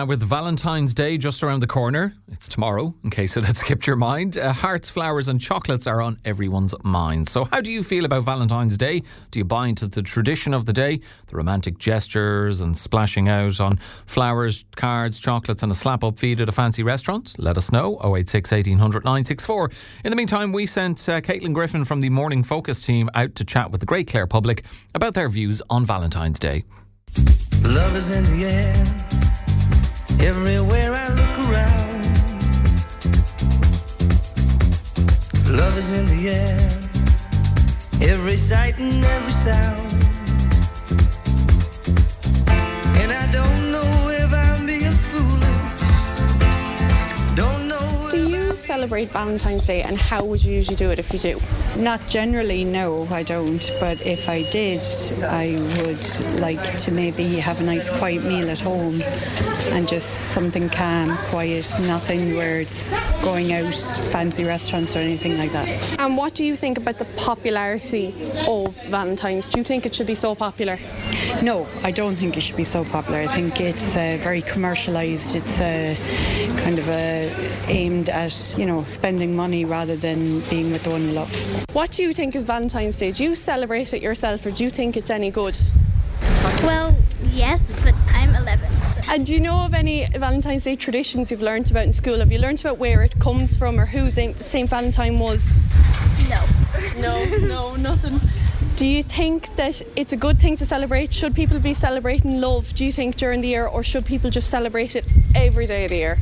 with Valentine's Day just around the corner. It's tomorrow, in case it had skipped your mind. Hearts, flowers and chocolates are on everyone's mind. So how do you feel about Valentine's Day? Do you buy into the tradition of the day? The romantic gestures and splashing out on flowers, cards, chocolates and a slap-up feed at a fancy restaurant? Let us know. 086 1800 964. In the meantime, we sent Caitlin Griffin from the Morning Focus team out to chat with the great Clare public about their views on Valentine's Day. Love is in the air, everywhere I look around. Love is in the air, every sight and every sound. And I don't know if I'm being foolish. Don't know. Do you celebrate Valentine's Day, and how would you usually do it if you do? Not generally, no, I don't. But if I did, I would like to maybe have a nice quiet meal at home and just something calm, quiet, nothing where it's going out, fancy restaurants or anything like that. And what do you think about the popularity of Valentine's? Do you think it should be so popular? No, I don't think it should be so popular. I think it's very commercialised. It's kind of aimed at, spending money rather than being with the one you love. What do you think of Valentine's Day? Do you celebrate it yourself, or do you think it's any good? Well, yes, but I'm 11. So. And do you know of any Valentine's Day traditions you've learnt about in school? Have you learnt about where it comes from or who St. Valentine was? No, nothing. Do you think that it's a good thing to celebrate? Should people be celebrating love, do you think, during the year, or should people just celebrate it every day of the year?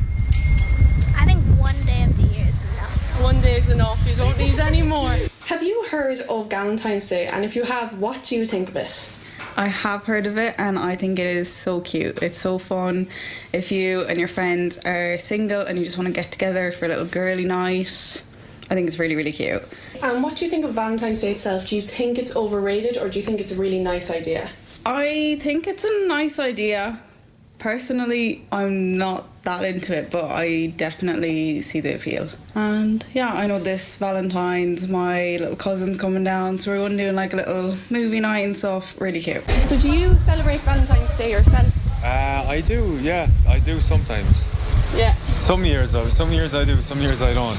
I think one day of the year is enough. One day is enough, you don't need any more. Have you heard of Valentine's Day? And if you have, what do you think of it? I have heard of it and I think it is so cute. It's so fun if you and your friends are single and you just want to get together for a little girly night. I think it's really, really cute. And what do you think of Valentine's Day itself? Do you think it's overrated, or do you think it's a really nice idea? I think it's a nice idea. Personally, I'm not that into it, but I definitely see the appeal. And yeah, I know this Valentine's, my little cousin's coming down, so we're going to do like a little movie night and stuff. Really cute. So do you celebrate Valentine's Day yourself? I do, yeah. I do sometimes. Yeah. Some years I do, some years I don't.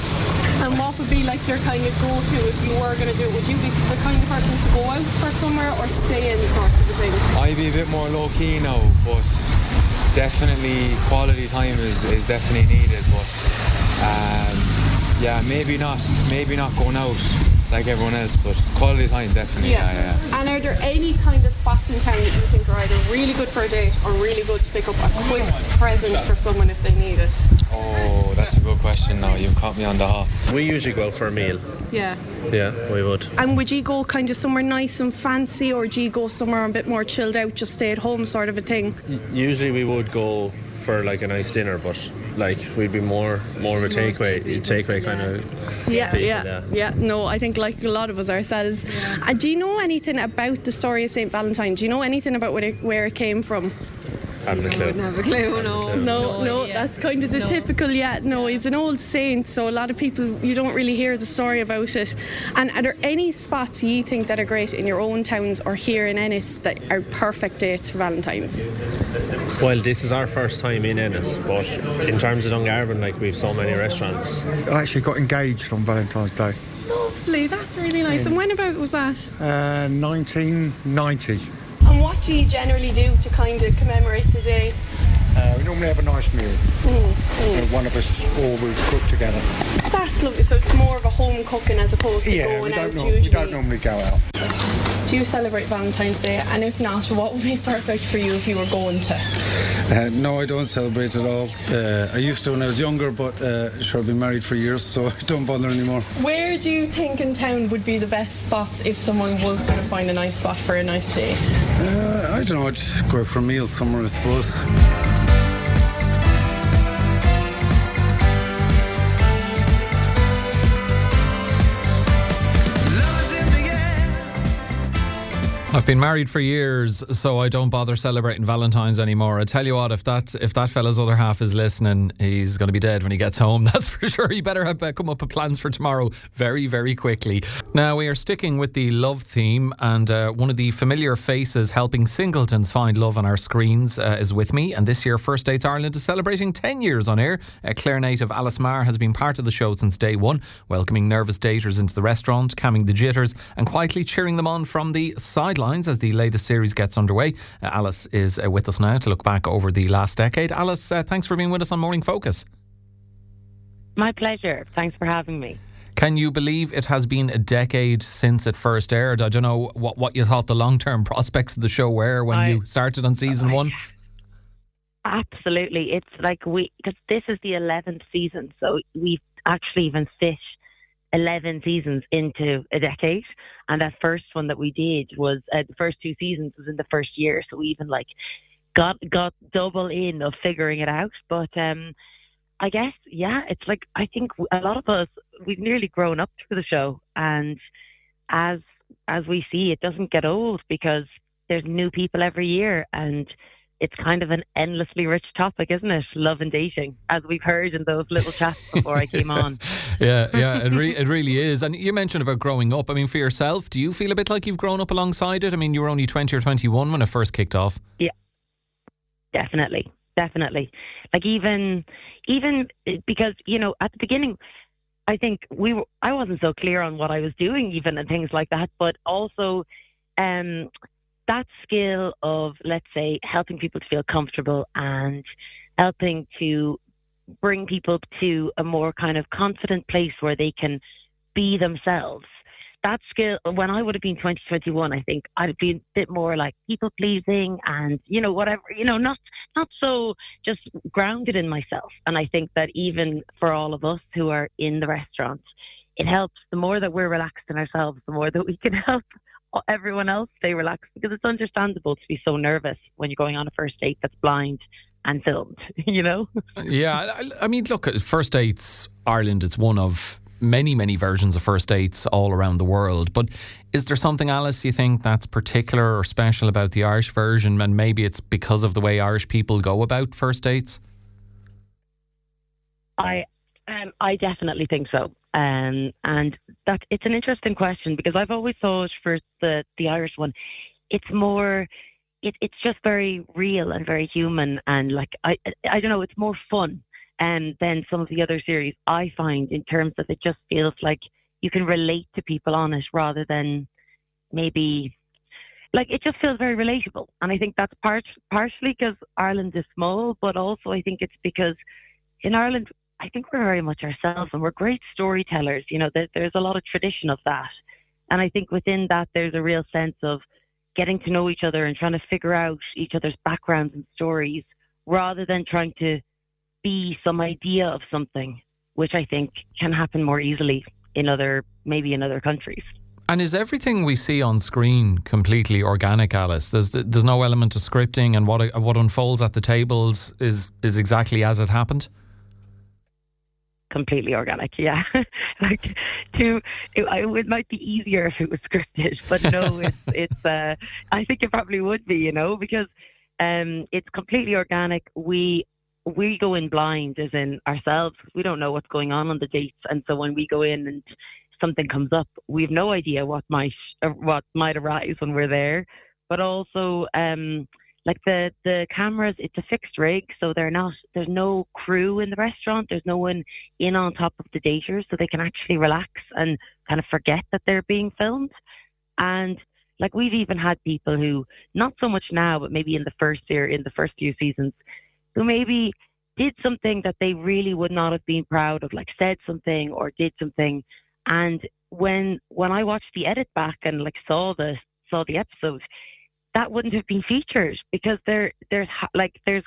And what would be like your kind of go-to if you were going to do it? Would you be the kind of person to go out for somewhere or stay in sort of a thing? I'd be a bit more low-key now, but definitely quality time is definitely needed. But yeah, maybe not going out like everyone else, but quality time definitely. Yeah. And are there any kind of spots in town that you think are either really good for a date or really good to pick up a quick present for someone if they need it? Oh, that's a good question now. You've caught me on the hop. We usually go out for a meal. Yeah. Yeah, we would. And would you go kind of somewhere nice and fancy, or do you go somewhere a bit more chilled out, just stay at home sort of a thing? Usually we would go for like a nice dinner, but like we'd be more of a takeaway kind of Yeah. No, I think like a lot of us ourselves. And do you know anything about the story of St. Valentine? Do you know anything about where it came from? I wouldn't have a clue. No, that's kind of the typical, he's an old saint, so a lot of people, you don't really hear the story about it. And are there any spots you think that are great in your own towns or here in Ennis that are perfect dates for Valentine's? Well, this is our first time in Ennis, but in terms of Dungarvan, like, we've so many restaurants. I actually got engaged on Valentine's Day. Lovely, that's really nice. And when about was that? 1990. And what do you generally do to kind of commemorate the day? We normally have a nice meal. One of us all will cook together. That's lovely. So it's more of a home cooking as opposed to going out usually. We don't normally go out. Do you celebrate Valentine's Day? And if not, what would be perfect for you if you were going to? No, I don't celebrate at all. I used to when I was younger, but I've been married for years, so I don't bother anymore. Where do you think in town would be the best spots if someone was going to find a nice spot for a nice date? I don't know, I'd just go out for a meal somewhere, I suppose. I've been married for years, so I don't bother celebrating Valentine's anymore. I tell you what, if that fella's other half is listening, he's going to be dead when he gets home. That's for sure. He better have come up with plans for tomorrow very, very quickly. Now, we are sticking with the love theme, and one of the familiar faces helping singletons find love on our screens is with me. And this year, First Dates Ireland is celebrating 10 years on air. Clare native Alice Marr has been part of the show since day one, welcoming nervous daters into the restaurant, calming the jitters, and quietly cheering them on from the sidelines as the latest series gets underway. Alice is with us now to look back over the last decade. Alice, thanks for being with us on Morning Focus. My pleasure. Thanks for having me. Can you believe it has been a decade since it first aired? I don't know what you thought the long-term prospects of the show were when you started on season one. Absolutely. It's like because this is the 11th season, so we've actually even fit 11 seasons into a decade, and that first one that we did was the first 2 seasons was in the first year, so we even got double in of figuring it out. But I guess it's like I think a lot of us, we've nearly grown up through the show, and as we see, it doesn't get old because there's new people every year, and it's kind of an endlessly rich topic, isn't it? Love and dating, as we've heard in those little chats before I came on. Yeah, it really is. And you mentioned about growing up. I mean, for yourself, do you feel a bit like you've grown up alongside it? I mean, you were only 20 or 21 when it first kicked off. Yeah, definitely. Like even because, at the beginning, I think I wasn't so clear on what I was doing even and things like that, but also that skill of, let's say, helping people to feel comfortable and helping to bring people to a more kind of confident place where they can be themselves. That skill, when I would have been 2021, I think I'd have been a bit more like people pleasing and, whatever, not so just grounded in myself. And I think that even for all of us who are in the restaurant, it helps. The more that we're relaxed in ourselves, the more that we can help everyone else stay relaxed, because it's understandable to be so nervous when you're going on a first date that's blind and filmed, Yeah, I mean, look, First Dates Ireland, it's one of many, many versions of First Dates all around the world. But is there something, Alice, you think that's particular or special about the Irish version, and maybe it's because of the way Irish people go about first dates? I definitely think so. And that it's an interesting question, because I've always thought for the Irish one, it's more, it's just very real and very human, and like I don't know, it's more fun than some of the other series, I find, in terms of it just feels like you can relate to people on it rather than maybe, like, it just feels very relatable. And I think that's partially because Ireland is small, but also I think it's because in Ireland, I think we're very much ourselves, and we're great storytellers. There's a lot of tradition of that. And I think within that, there's a real sense of getting to know each other and trying to figure out each other's backgrounds and stories, rather than trying to be some idea of something, which I think can happen more easily in other countries. And is everything we see on screen completely organic, Alice? There's no element of scripting, and what unfolds at the tables is exactly as it happened? Completely organic, yeah. It might be easier if it was scripted, but no, it's. I think it probably would be, because it's completely organic. We go in blind, as in ourselves, because we don't know what's going on the dates, and so when we go in and something comes up, we have no idea what might arise when we're there. But also, like the cameras, it's a fixed rig, so there's no crew in the restaurant. There's no one in on top of the daters, so they can actually relax and kind of forget that they're being filmed. And like, we've even had people who, not so much now, but maybe in the first few seasons, who maybe did something that they really would not have been proud of, like said something or did something. And when I watched the edit back and like saw the episode, that wouldn't have been featured, because there's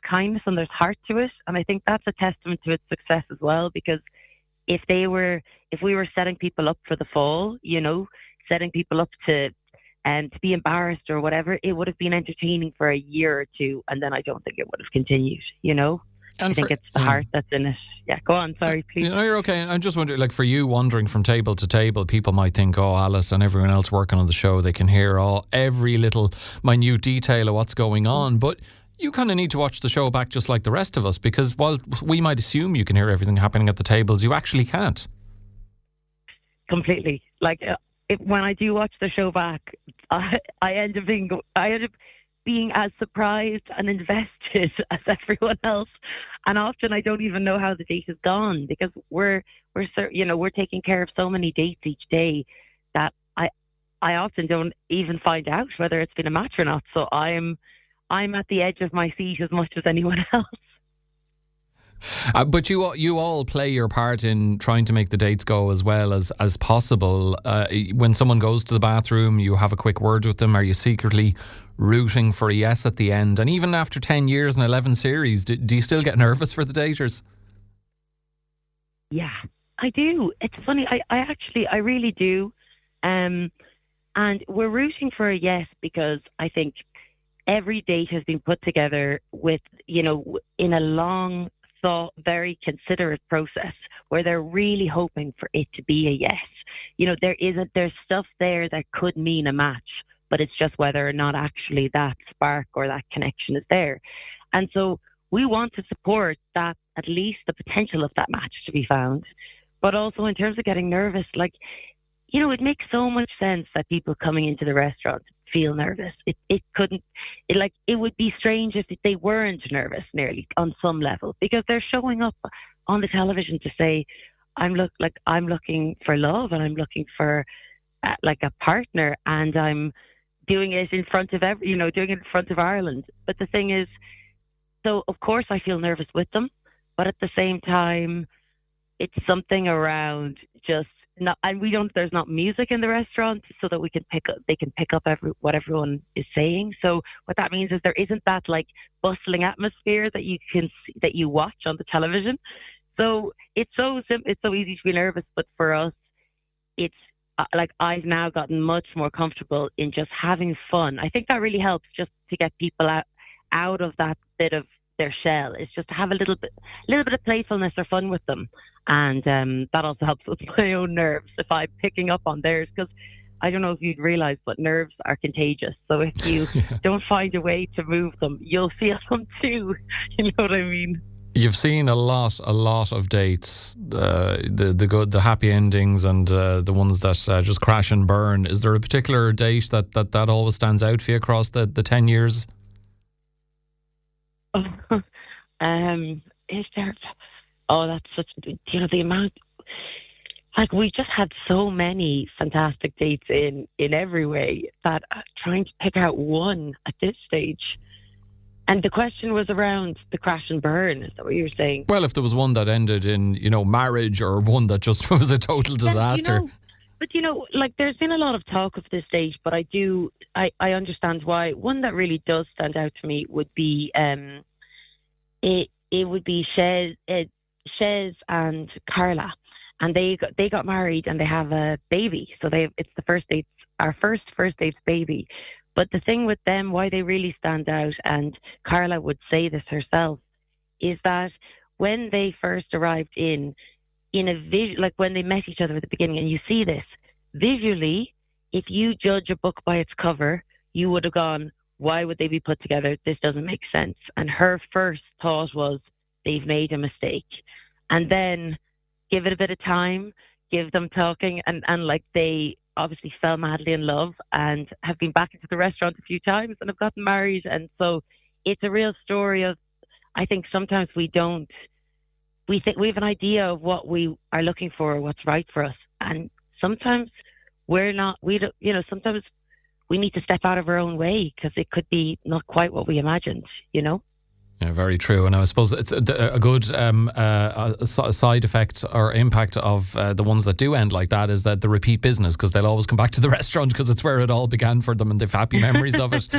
kindness and there's heart to it. And I think that's a testament to its success as well, because if we were setting people up for the fall, setting people up to be embarrassed or whatever, it would have been entertaining for a year or two, and then I don't think it would have continued, I think it's the heart that's in it. Yeah, go on. Sorry, please. No, you're okay. I'm just wondering, like, for you wandering from table to table, people might think, oh, Alice and everyone else working on the show, they can hear every little minute detail of what's going on. But you kind of need to watch the show back just like the rest of us, because while we might assume you can hear everything happening at the tables, you actually can't. Completely. Like, when I do watch the show back, I end up being as surprised and invested as everyone else, and often I don't even know how the date has gone, because we're taking care of so many dates each day that I often don't even find out whether it's been a match or not. So I'm at the edge of my seat as much as anyone else. But you all play your part in trying to make the dates go as well as possible. When someone goes to the bathroom, you have a quick word with them. Are you secretly rooting for a yes at the end? And even after 10 years and 11 series, do you still get nervous for the daters? Yeah, I do. It's funny. I really do. And we're rooting for a yes because I think every date has been put together with, in a long, thought, very considerate process where they're really hoping for it to be a yes. There's stuff there that could mean a match, but it's just whether or not actually that spark or that connection is there. And so we want to support that, at least the potential of that match to be found. But also in terms of getting nervous, it makes so much sense that people coming into the restaurant feel nervous. It would be strange if they weren't nervous, nearly, on some level, because they're showing up on the television to say, I'm looking for love, and I'm looking for a partner, and I'm doing it in front of doing it in front of Ireland. But the thing is, so of course I feel nervous with them, but at the same time, it's something around just not, and there's not music in the restaurant so that they can pick up what everyone is saying. So what that means is there isn't that bustling atmosphere that you can see, that you watch on the television. So it's so easy to be nervous, but for us, it's I've now gotten much more comfortable in just having fun. I think that really helps, just to get people out of that bit of their shell. It's just to have a little bit of playfulness or fun with them, and that also helps with my own nerves if I'm picking up on theirs, because I don't know if you'd realise, but nerves are contagious. So if you don't find a way to move them, you'll feel them too. You know what I mean? You've seen a lot of dates, the good, the happy endings, and the ones that just crash and burn. Is there a particular date that always stands out for you across the 10 years? Is there? Oh, that's such. The amount. We just had so many fantastic dates in every way that trying to pick out one at this stage. And the question was around the crash and burn. Is that what you were saying? Well, if there was one that ended in, marriage, or one that just was a total disaster. But there's been a lot of talk of this stage, but I understand why. One that really does stand out to me would be, it would be Shez and Karola, and they got married and they have a baby. So it's our first date's baby. But the thing with them, why they really stand out, and Karola would say this herself, is that when they first arrived in a vision, when they met each other at the beginning, and you see this visually, if you judge a book by its cover, you would have gone, why would they be put together? This doesn't make sense. And her first thought was, they've made a mistake. And then give it a bit of time, give them talking, and they obviously fell madly in love and have been back into the restaurant a few times and have gotten married. And so it's a real story of, I think sometimes we think we have an idea of what we are looking for, what's right for us. And sometimes sometimes we need to step out of our own way, because it could be not quite what we imagined, Yeah, very true. And I suppose it's a good side effect or impact of the ones that do end like that is that the repeat business, because they'll always come back to the restaurant because it's where it all began for them and they've happy memories of it.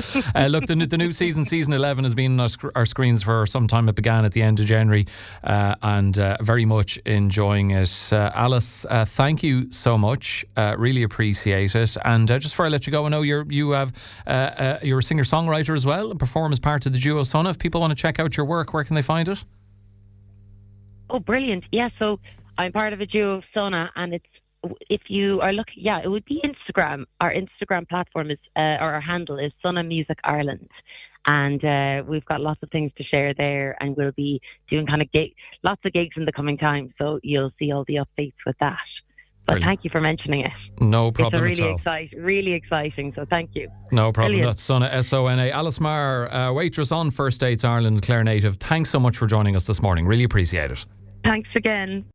Look, the new season 11, has been on our screens for some time. It began at the end of January, and very much enjoying it. Alice, thank you so much. Really appreciate it. And just before I let you go, I know you're a singer-songwriter as well and perform as part of the duo Son. If people want to check out your work, where can they find it? Oh, brilliant. Yeah, so I'm part of a duo of Sona, and if you are looking, it would be Instagram. Our Instagram platform is, or our handle is Sona Music Ireland. And we've got lots of things to share there, and we'll be doing kind of lots of gigs in the coming time. So you'll see all the updates with that. But Brilliant. Thank you for mentioning it. No problem it's at all. Really exciting. So thank you. No problem. Brilliant. That's Sona, S-O-N-A. Alice Marr, waitress on First Dates Ireland, Clare native. Thanks so much for joining us this morning. Really appreciate it. Thanks again.